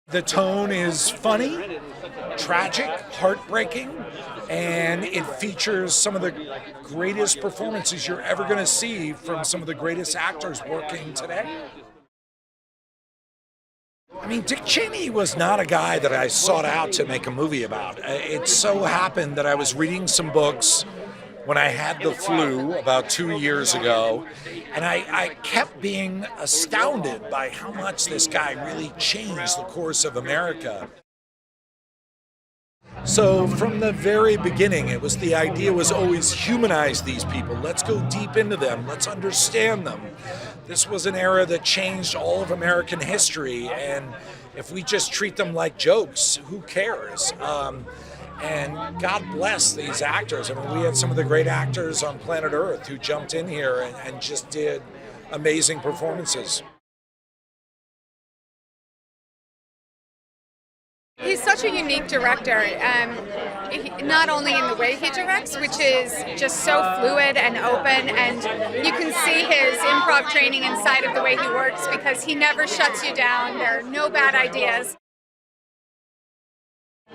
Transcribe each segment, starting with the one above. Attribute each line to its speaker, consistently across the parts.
Speaker 1: The tone is funny, tragic, heartbreaking, and it features some of the greatest performances you're ever going to see from some of the greatest actors working today. I mean, Dick Cheney was not a guy that I sought out to make a movie about. It so happened that I was reading some books when I had the flu about 2 years ago, and I kept being astounded by how much this guy really changed the course of America. So from the very beginning, the idea was always humanize these people. Let's go deep into them. Let's understand them. This was an era that changed all of American history, and if we just treat them like jokes, who cares? And God bless these actors. I mean, we had some of the great actors on planet Earth who jumped in here and just did amazing performances.
Speaker 2: He's such a unique director, not only in the way he directs, which is just so fluid and open, and you can see his improv training inside of the way he works because he never shuts you down. There are no bad ideas.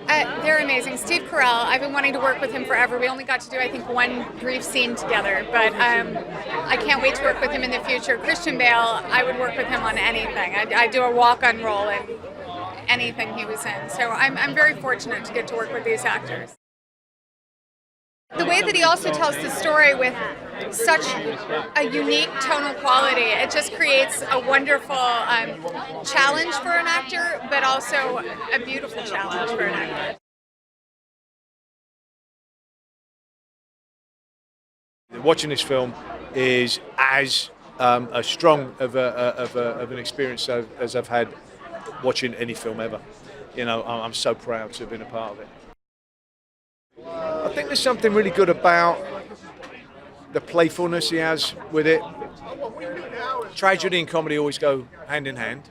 Speaker 2: They're amazing. Steve Carell, I've been wanting to work with him forever. We only got to do, I think, one brief scene together, but I can't wait to work with him in the future. Christian Bale, I would work with him on anything. I'd do a walk-on role in anything he was in. So I'm very fortunate to get to work with these actors. The way that he also tells the story with such a unique tonal quality, it just creates a wonderful challenge for an actor, but also a beautiful challenge for an actor.
Speaker 3: Watching this film is as strong of an experience as I've had watching any film ever. You know, I'm so proud to have been a part of it. I think there's something really good about the playfulness he has with it. Tragedy and comedy always go hand in hand,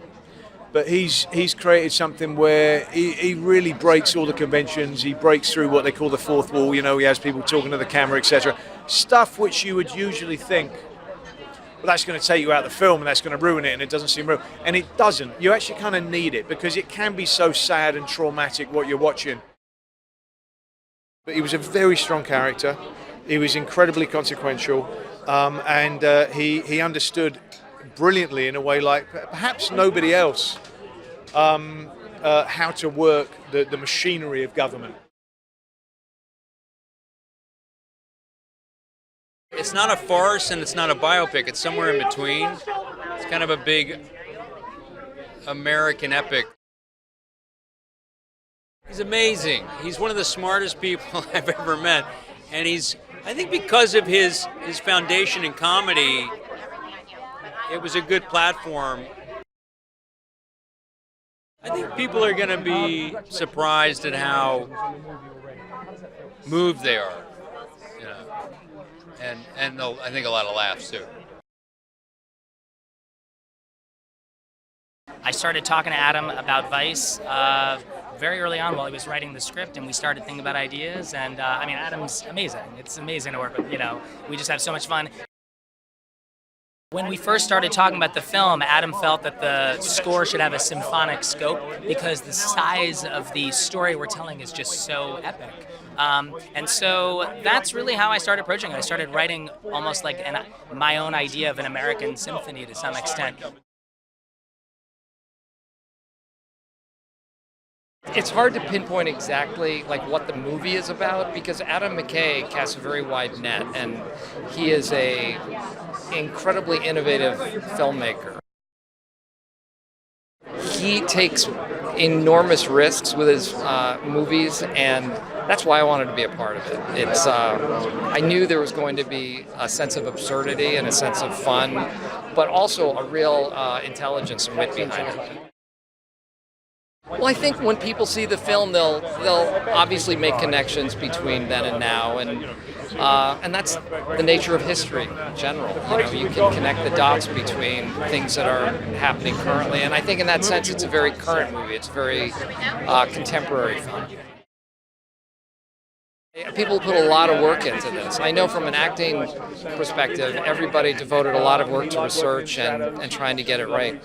Speaker 3: but he's created something where he really breaks all the conventions. He breaks through what they call the fourth wall. You know, he has people talking to the camera, etc. Stuff which you would usually think, well, that's going to take you out of the film and that's going to ruin it, and it doesn't seem real. And it doesn't. You actually kind of need it because it can be so sad and traumatic what you're watching. But he was a very strong character. He was incredibly consequential, and he understood brilliantly in a way like perhaps nobody else how to work the machinery of government.
Speaker 4: It's not a farce and it's not a biopic. It's somewhere in between. It's kind of a big American epic. He's amazing. He's one of the smartest people I've ever met. And I think because of his foundation in comedy, it was a good platform. I think people are going to be surprised at how moved they are. You know, and I think a lot of laughs too.
Speaker 5: I started talking to Adam about Vice very early on while he was writing the script, and we started thinking about ideas. And I mean, Adam's amazing. It's amazing to work with. You know, we just have so much fun. When we first started talking about the film, Adam felt that the score should have a symphonic scope because the size of the story we're telling is just so epic. And so that's really how I started approaching it. I started writing almost like my own idea of an American symphony to some extent.
Speaker 6: It's hard to pinpoint exactly like what the movie is about because Adam McKay casts a very wide net, and he is a incredibly innovative filmmaker. He takes enormous risks with his movies, and that's why I wanted to be a part of it. It's I knew there was going to be a sense of absurdity and a sense of fun, but also a real intelligence and wit behind it. Well, I think when people see the film, they'll obviously make connections between then and now, and that's the nature of history in general. You know, you can connect the dots between things that are happening currently, and I think in that sense, it's a very current movie. It's a very contemporary film. People put a lot of work into this. I know from an acting perspective, everybody devoted a lot of work to research and trying to get it right.